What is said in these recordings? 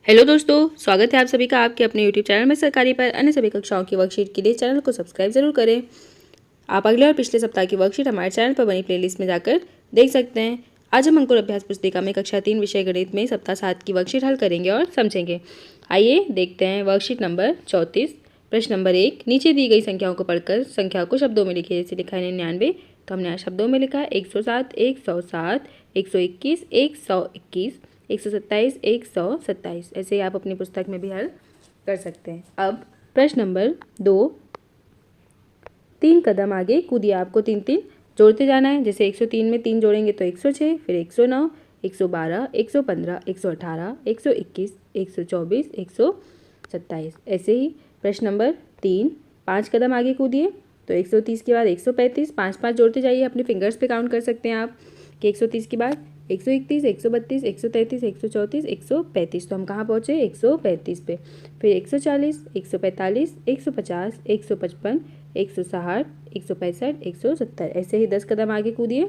Hello दोस्तों, स्वागत है आप सभी का आपके अपने यूट्यूब चैनल में सरकारी पर अन्य सभी कक्षाओं की वर्कशीट के लिए चैनल को सब्सक्राइब जरूर करें। आप अगले और पिछले सप्ताह की वर्कशीट हमारे चैनल पर बनी प्लेलिस्ट में जाकर देख सकते हैं। आज हम अंकुर अभ्यास पुस्तिका में कक्षा 3 विषय गणित में सप्ताह 7 की वर्कशीट हल करेंगे और समझेंगे। आइए देखते हैं वर्कशीट नंबर 34। प्रश्न नंबर 1, नीचे दी गई संख्याओं को पढ़कर संख्या को शब्दों में लिखिए। जैसे लिखा है 99, तो हमने यहाँ शब्दों में लिखा 107, 107, 121, 121, 127, 127। ऐसे ही आप अपनी पुस्तक में भी हल कर सकते हैं। अब प्रश्न नंबर 2, 3 कदम आगे कूदिए। आपको 3 जोड़ते जाना है। जैसे 103 में 3 जोड़ेंगे तो 106, फिर 109, 112, 115, 118, 121, 124, 127। ऐसे ही प्रश्न नंबर 3, 5 कदम आगे कूदिए। तो 130 के बाद 135, 5 जोड़ते जाइए। अपने फिंगर्स पे काउंट कर सकते हैं आप कि 130 के बाद 131, 132, 133, 134, 135। तो हम कहाँ पहुँचे? 135 पे। फिर 140, 145, 150, 155, 160, 165, 170। ऐसे ही 10 कदम आगे कूदिए।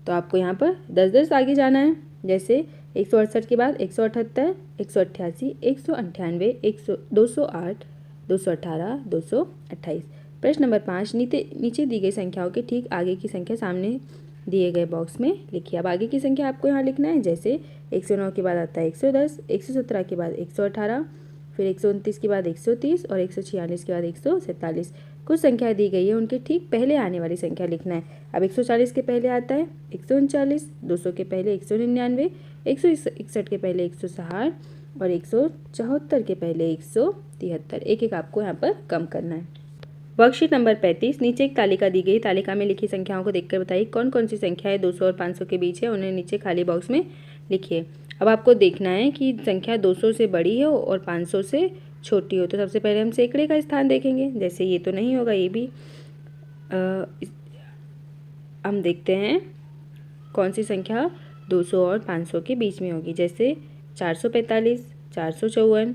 तो आपको यहाँ पर 10 आगे जाना है। जैसे 168 के बाद 178, 188, 198, 208, 218, 228। प्रश्न नंबर 5, नीचे दी गई संख्याओं के ठीक आगे की संख्या सामने दिए गए बॉक्स में लिखिए। अब आगे की संख्या आपको यहाँ लिखना है। जैसे 109 के बाद आता है 110, 117 के बाद 118, फिर 129 के बाद 130 और 146 के बाद 147। कुछ संख्या दी गई है, उनके ठीक पहले आने वाली संख्या लिखना है। अब 140 के पहले आता है 139, 200 के पहले 199, 161 के पहले 160 और 174 के पहले 173। एक एक आपको यहाँ पर कम करना है। वर्कशीट नंबर 35, नीचे एक तालिका दी गई। तालिका में लिखी संख्याओं को देखकर बताइए कौन कौन सी संख्याएं 200 और 500 के बीच है। उन्हें नीचे खाली बॉक्स में लिखिए। अब आपको देखना है कि संख्या 200 से बड़ी हो और 500 से छोटी हो। तो सबसे पहले हम सैकड़े का स्थान देखेंगे। जैसे ये तो नहीं होगा, ये भी हम देखते हैं कौन सी संख्या 200 और 500 के बीच में होगी। जैसे 445, 454।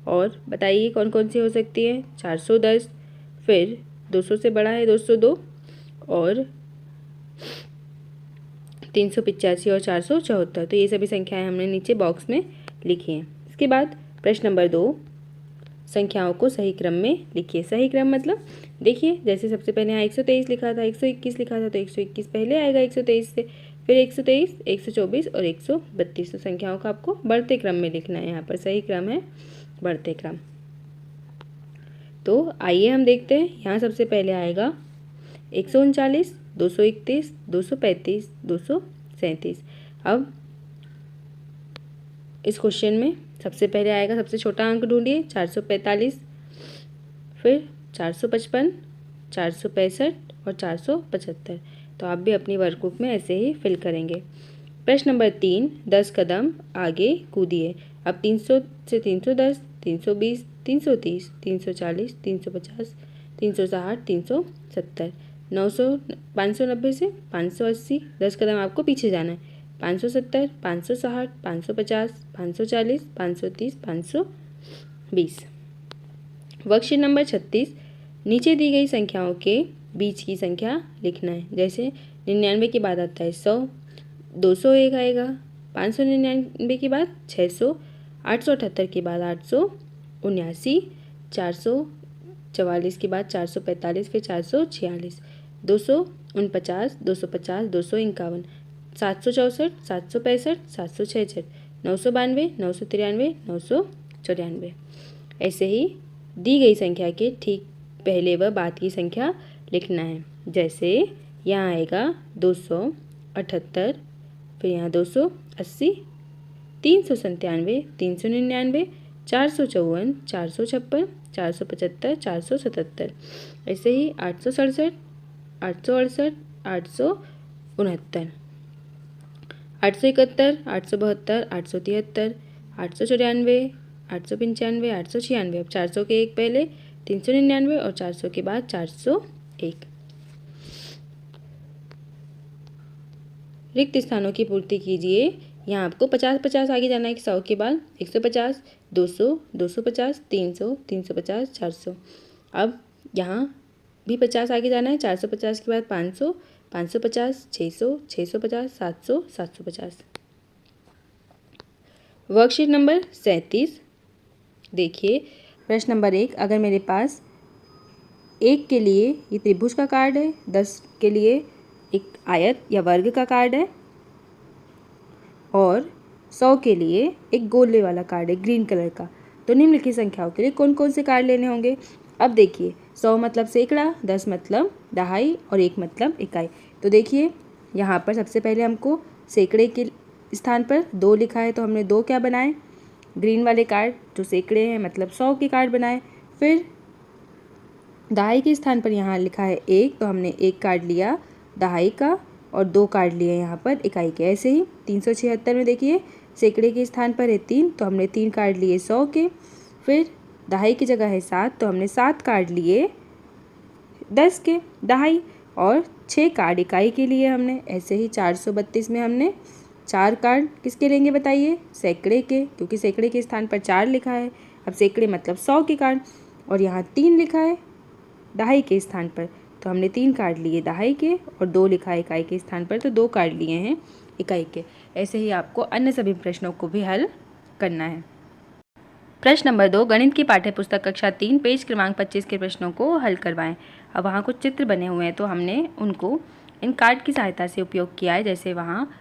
और बताइए कौन कौन सी हो सकती है? 410, फिर 200 से बड़ा है 202 और 385 और 474। तो ये सभी संख्याएं हमने नीचे बॉक्स में लिखी हैं। इसके बाद प्रश्न नंबर 2, संख्याओं को सही क्रम में लिखिए। सही क्रम मतलब देखिए, जैसे सबसे पहले यहाँ 123 लिखा था, 121 लिखा था, तो 121 पहले आएगा 123 से, फिर 123, 124 और 132। तो संख्याओं का आपको बढ़ते क्रम में लिखना है। यहाँ पर सही क्रम है बढ़ते क्रम। तो आइए हम देखते हैं। यहाँ सबसे पहले आएगा 139, 231, 235, 237। अब इस क्वेश्चन में सबसे पहले आएगा, सबसे छोटा अंक ढूंढिए, 445, फिर 455, 465 और 475। तो आप भी अपनी वर्कबुक में ऐसे ही फिल करेंगे। प्रश्न नंबर 3, 10 कदम आगे कूदिए। अब 300 से 310, 320, 330, 340, 350, 360, 370, 900, 590 से 580। 10 कदम आपको पीछे जाना है। 570, 560, 550, 540, 530, 520। वर्कशीट नंबर 36, नीचे दी गई संख्याओं के बीच की संख्या लिखना है। जैसे 99 के बाद आता है 100, 201 आएगा, 599 के बाद 600, 878 के बाद 879, 444 के बाद 445, फिर 446, 249, 250, 251, 764, 765, 766, 992, 993, 994। ऐसे ही दी गई संख्या के ठीक पहले व बाद की संख्या लिखना है। जैसे यहाँ आएगा 278, फिर यहाँ 280, 397, 399, 454, 456, 475, 477। ऐसे ही 867, 868, 869, 871, 872, 873, 894, 895, 896। अब 400 के एक पहले 399 और 400 के बाद 401। रिक्त स्थानों की पूर्ति कीजिए। यहाँ आपको 50-50 आगे जाना है। 100 के बाद 150, 200, 250, 300, 350, 400। अब यहाँ भी 50 आगे जाना है। 450 के बाद 500, 550, 600, 650, 700, 750। वर्कशीट नंबर 37 देखिए, प्रश्न नंबर 1, अगर मेरे पास 1 के लिए ये त्रिभुज का कार्ड है, 10 के लिए एक आयत या वर्ग का कार्ड है और 100 के लिए एक गोले वाला कार्ड है ग्रीन कलर का, तो निम्नलिखित संख्याओं के लिए कौन कौन से कार्ड लेने होंगे। अब देखिए, 100 मतलब सैकड़ा, 10 मतलब दहाई और 1 मतलब इकाई। तो देखिए यहाँ पर सबसे पहले हमको सैकड़े के स्थान पर 2 लिखा है, तो हमने 2 क्या बनाए, ग्रीन वाले कार्ड जो सैकड़े हैं मतलब 100 के कार्ड बनाए। फिर दहाई के स्थान पर यहाँ लिखा है 1, तो हमने 1 कार्ड लिया दहाई का और 2 कार्ड लिए यहाँ पर इकाई के। ऐसे ही 376 में देखिए सैकड़े के स्थान पर है 3, तो हमने 3 कार्ड लिए 100 के। फिर दहाई की जगह है 7, तो हमने 7 कार्ड लिए 10 के दहाई और 6 कार्ड इकाई के लिए हमने। ऐसे ही 432 में हमने 4 कार्ड किसके लेंगे बताइए, सैकड़े के, क्योंकि सैकड़े के स्थान पर 4 लिखा है। अब सैकड़े मतलब 100 के कार्ड और यहाँ 3 लिखा है दहाई के स्थान पर, तो हमने 3 कार्ड लिए दहाई के और 2 लिखा है इकाई के स्थान पर, तो 2 कार्ड लिए हैं इकाई के। ऐसे ही आपको अन्य सभी प्रश्नों को भी हल करना है। प्रश्न नंबर 2, गणित की पाठ्य पुस्तक कक्षा 3 पेज क्रमांक 25 के प्रश्नों को हल करवाएं। अब वहाँ कुछ चित्र बने हुए हैं, तो हमने उनको इन कार्ड की सहायता से उपयोग किया है। जैसे वहाँ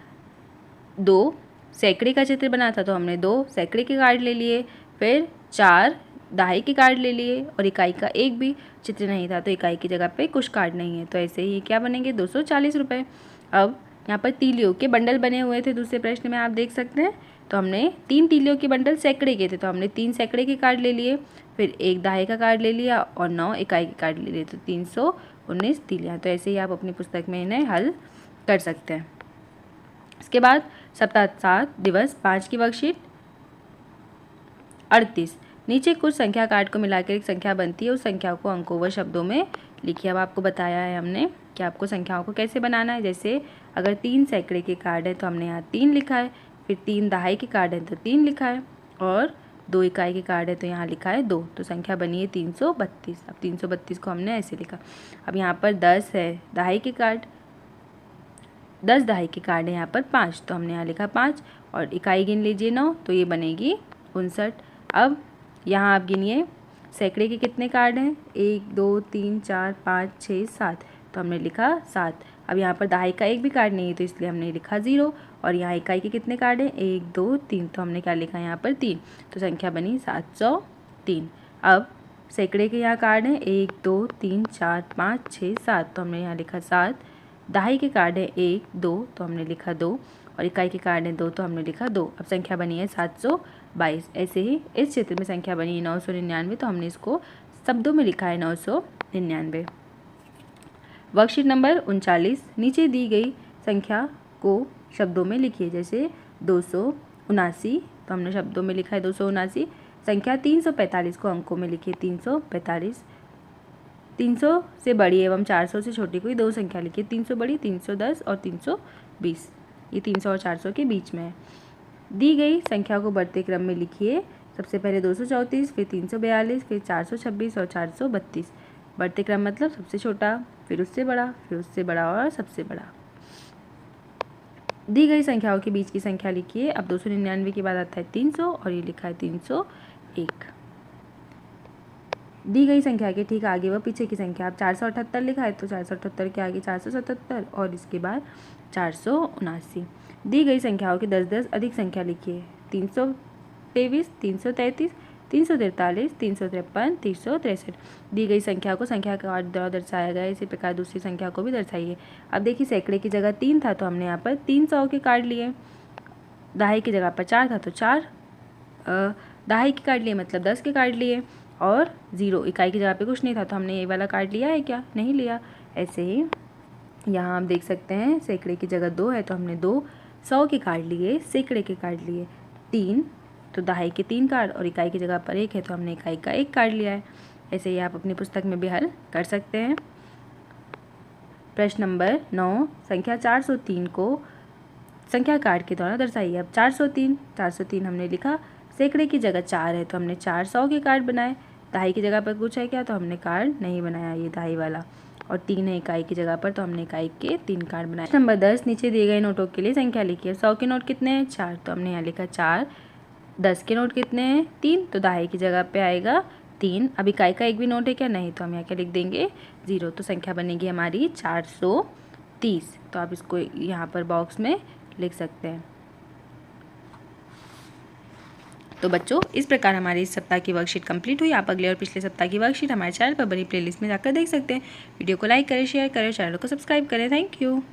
2 सैकड़े का चित्र बना था, तो हमने 2 सैकड़े के कार्ड ले लिए। फिर 4 दहाई के कार्ड ले लिए और इकाई का एक भी चित्र नहीं था, तो इकाई की जगह पे कुछ कार्ड नहीं है, तो ऐसे ही क्या बनेंगे 240 रुपये। अब यहाँ पर तीलियों के बंडल बने हुए थे दूसरे प्रश्न में, आप देख सकते हैं, तो हमने 3 तीलियों के बंडल सैकड़े के थे, तो हमने 3 सैकड़े के कार्ड ले लिए। फिर 1 दहाई का कार्ड ले लिया और 9 इकाई के कार्ड ले लिए, तो 319 तीलियाँ। तो ऐसे ही आप अपनी पुस्तक में इन्हें हल कर सकते हैं। इसके बाद सप्ताह 7 दिवस 5 की वर्कशीट 38, नीचे कुछ संख्या कार्ड को मिलाकर एक संख्या बनती है, उस संख्या को अंकों व शब्दों में लिखिए। अब आपको बताया है हमने कि आपको संख्याओं को कैसे बनाना है। जैसे अगर 3 सैकड़े के कार्ड है तो हमने यहाँ 3 लिखा है, फिर 3 दहाई के कार्ड है तो 3 लिखा है और 2 इकाई के कार्ड है तो यहाँ लिखा है 2, तो संख्या बनी है 332। अब 332 को हमने ऐसे लिखा। अब यहाँ पर 10 है दहाई के कार्ड, 10 दहाई के कार्ड है यहाँ पर 5, तो हमने यहाँ लिखा 5 और इकाई गिन लीजिए 9, तो ये बनेगी 59। अब यहाँ आप गिनिए सैकड़े के कितने कार्ड हैं, 1 2 3 4 5 6 7, तो हमने लिखा 7। अब यहाँ पर दहाई का एक भी कार्ड नहीं है, तो इसलिए हमने लिखा 0 और यहाँ इकाई के कितने कार्ड हैं, 1 2 3, तो हमने क्या लिखा यहाँ पर 3, तो संख्या बनी 703। अब सैकड़े के यहाँ कार्ड हैं 1 2 3 4 5 6 7, तो हमने यहाँ लिखा 7। दहाई के कार्ड है 1 2, तो हमने लिखा 2 और इकाई के कार्ड है 2, तो हमने लिखा 2। अब संख्या बनी है 722। ऐसे ही इस चित्र में संख्या बनी है 999, तो हमने इसको शब्दों में लिखा है 999। वर्कशीट नंबर 39, नीचे दी गई संख्या को शब्दों में लिखिए। जैसे 279, तो हमने शब्दों में लिखा है 279। संख्या 345 को अंकों में लिखिए 345। 300 से बड़ी एवं 400 से छोटी कोई दो संख्या लिखिए, 300 बड़ी, 310 और 320, ये 300 और 400 के बीच में है। दी गई संख्या को बढ़ते क्रम में लिखिए। सबसे पहले 234, फिर 342, फिर 426 और 432। बढ़ते क्रम मतलब सबसे छोटा, फिर उससे बड़ा, फिर उससे बड़ा और सबसे बड़ा। दी गई संख्याओं के बीच की संख्या लिखिए। अब 299 के बाद आता है 300 और ये लिखा है 301। दी गई संख्या के ठीक आगे व पीछे की संख्या, अब 478 लिखा है तो 478 के आगे 477 और इसके बाद 479। दी गई संख्याओं की 10-10 अधिक संख्या लिखिए। 323, 333, 343, 353, 363। दी गई संख्या को संख्या के द्वारा दर्शाया गया, इसी प्रकार दूसरी संख्या को भी दर्शाइए। अब देखिए सैकड़े की जगह 3 था तो हमने यहाँ पर 300 के कार्ड लिए, दहाई की जगह पर 4 था तो 4 दहाई के कार्ड लिए मतलब 10 के कार्ड लिए और 0 इकाई की जगह पे कुछ नहीं था तो हमने ये वाला कार्ड लिया है क्या, नहीं लिया। ऐसे ही यहाँ आप देख सकते हैं सैकड़े की जगह 2 है तो हमने 2 100 के कार्ड लिए, सैकड़े के कार्ड लिए 3, तो दहाई के 3 कार्ड और इकाई की जगह पर 1 है तो हमने इकाई का 1 कार्ड लिया है। ऐसे ही आप अपनी पुस्तक में भी हल कर सकते हैं। प्रश्न नंबर 9, संख्या 403 को संख्या कार्ड के द्वारा दर्शाइए। अब 403 हमने लिखा, सैकड़े की जगह 4 है तो हमने 400 के कार्ड बनाए, दहाई की जगह पर कुछ है क्या तो हमने कार्ड नहीं बनाया, ये दहाई वाला, और 3 है इकाई की जगह पर तो हमने इकाई के 3 कार्ड बनाए। नंबर 10, नीचे दिए गए नोटों के लिए संख्या लिखिए। 100 के नोट कितने हैं, 4, तो हमने यहाँ लिखा 4। 10 के नोट कितने हैं? 3, तो दाएं की जगह पे आएगा 3। अब इकाई का एक भी नोट है क्या? नहीं, तो हम यहाँ क्या लिख देंगे? 0। तो संख्या बनेगी हमारी 430। तो आप इसको यहाँ पर बॉक्स में लिख सकते हैं। तो बच्चों, इस प्रकार हमारी इस सप्ताह की वर्कशीट कंप्लीट हुई। आप अगले और पिछले सप्ताह की वर्कशीट हमारे चैनल पर बनी प्लेलिस्ट में जाकर देख सकते हैं। वीडियो को लाइक करें, शेयर करें, चैनल को सब्सक्राइब करें। Thank you.